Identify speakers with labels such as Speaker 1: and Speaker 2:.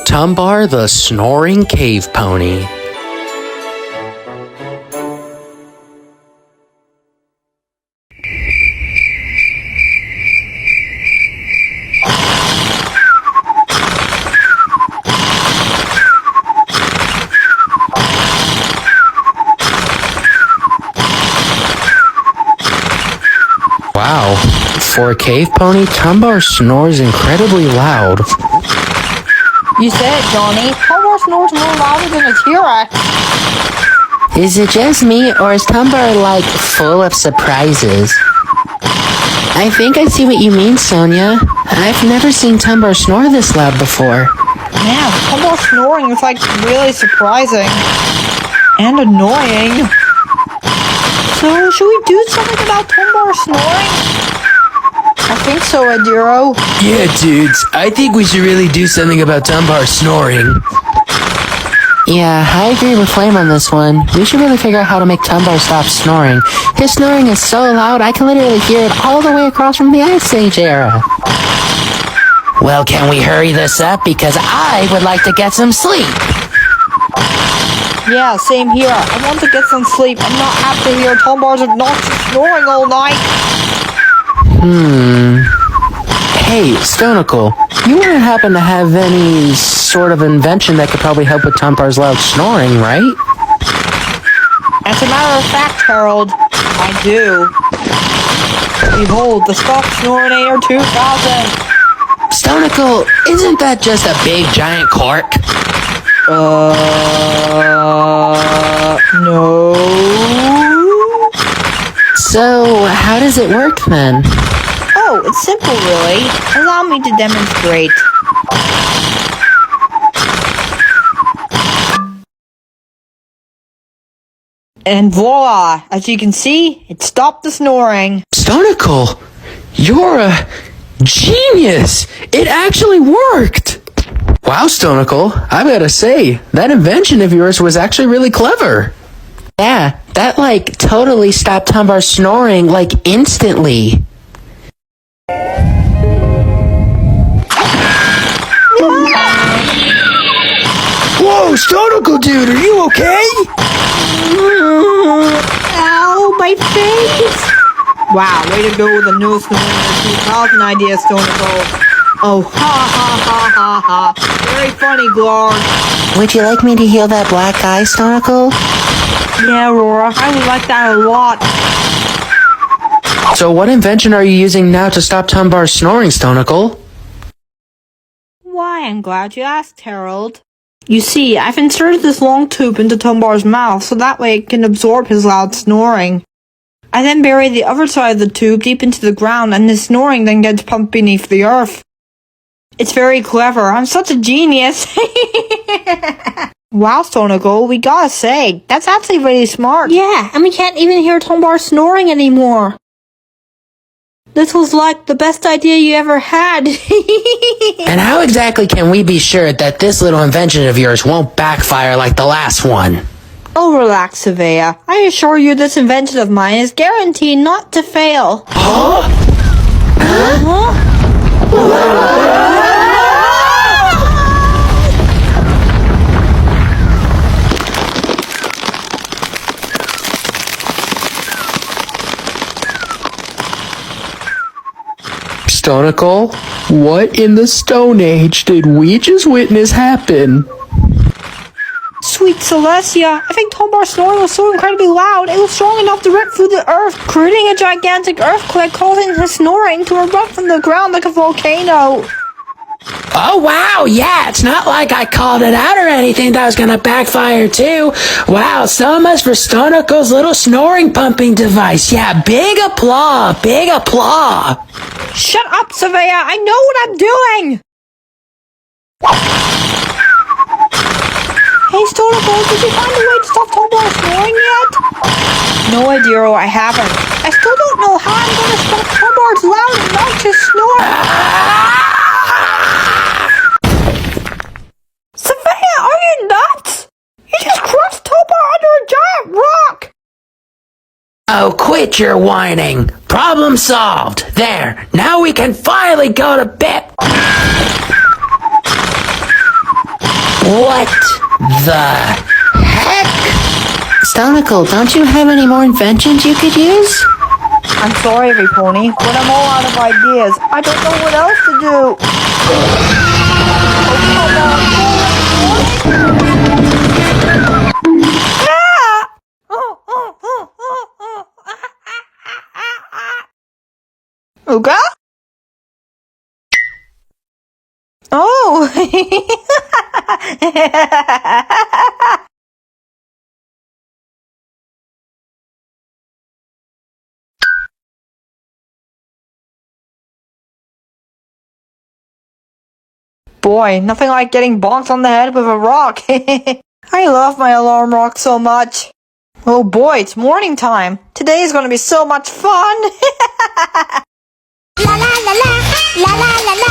Speaker 1: Tombar the Snoring Cave Pony. Wow, for a cave pony, Tombar snores incredibly loud.
Speaker 2: You said it, Johnny. Tombar snores more louder than a T-Rex.
Speaker 3: Is it just me, or is Tombar, like, full of surprises? I think I see what you mean, Sonia. I've never seen Tombar snore this loud before.
Speaker 2: Yeah, Tombar snoring is, like, really surprising. And annoying. So, should we do something about Tombar snoring? I think so, Adiro.
Speaker 1: Yeah, dudes, I think we should really do something about Tombar snoring.
Speaker 3: Yeah, I agree with Flame on this one. We should really figure out how to make Tombar stop snoring. His snoring is so loud, I can literally hear it all the way across from the Ice Age era.
Speaker 1: Well, can we hurry this up? Because I would like to get some sleep.
Speaker 2: Yeah, same here. I want to get some sleep. I'm not apt to hear Tombar's obnoxious snoring all night.
Speaker 3: Hey, Stonicle, you wouldn't happen to have any sort of invention that could probably help with Tombar's loud snoring, right?
Speaker 2: As a matter of fact, Harold, I do. Behold, the Stop Snorinator 2000.
Speaker 1: Stonicle, isn't that just a big giant cork?
Speaker 2: No.
Speaker 3: So, how does it work then?
Speaker 2: Oh, it's simple, really. Allow me to demonstrate. And voila! As you can see, it stopped the snoring.
Speaker 1: Stonicle, you're a genius! It actually worked! Wow, Stonicle, I gotta say, that invention of yours was actually really clever.
Speaker 3: Yeah, that, like, totally stopped Tombar snoring, like, instantly.
Speaker 1: Whoa, Stonicle dude, are you okay?
Speaker 2: Ow, my face! Wow, way to go with the new Snorinator 2000 idea, Stonicle. Oh, ha ha ha ha ha. Very funny, Glorg.
Speaker 3: Would you like me to heal that black eye, Stonicle?
Speaker 2: Yeah, Aurora, I would like that a lot.
Speaker 1: So what invention are you using now to stop Tombar's snoring, Stonicle?
Speaker 2: Why, I'm glad you asked, Harold. You see, I've inserted this long tube into Tombar's mouth so that way it can absorb his loud snoring. I then bury the other side of the tube deep into the ground and his snoring then gets pumped beneath the earth. It's very clever. I'm such a genius. Wow, Stonicle, we gotta say, that's actually really smart. Yeah, and we can't even hear Tombar snoring anymore. This was like the best idea you ever had.
Speaker 1: And how exactly can we be sure that this little invention of yours won't backfire like the last one?
Speaker 2: Oh, relax, Savea. I assure you this invention of mine is guaranteed not to fail.
Speaker 1: Huh? Stonicle, what in the Stone Age did we just witness happen?
Speaker 2: Sweet Celestia, I think Tombar's snoring was so incredibly loud, it was strong enough to rip through the earth, creating a gigantic earthquake, causing his snoring to erupt from the ground like a volcano.
Speaker 1: Oh wow, yeah, it's not like I called it out or anything that was gonna backfire too. Wow, so much for Stonicle's little snoring pumping device. Yeah, big applause, big applause.
Speaker 2: Shut up, Savea, I know what I'm doing! Hey, Stonicle, did you find a way to stop Tombar snoring yet? No, Adiro, I haven't. I still don't know how I'm gonna stop Tombar's loud and obnoxious snoring. Savea, are you nuts? You just crushed Tombar under a giant rock!
Speaker 1: Oh, quit your whining. Problem solved. There, now we can finally go to bed. What the heck?
Speaker 3: Stonicle, don't you have any more inventions you could use?
Speaker 2: I'm sorry, CavePony, but I'm all out of ideas. I don't know what else to do. Uga? Oh! Boy, nothing like getting bonked on the head with a rock. I love my alarm rock so much. Oh boy, it's morning time. Today is gonna be so much fun.
Speaker 4: La la la la, la la la la.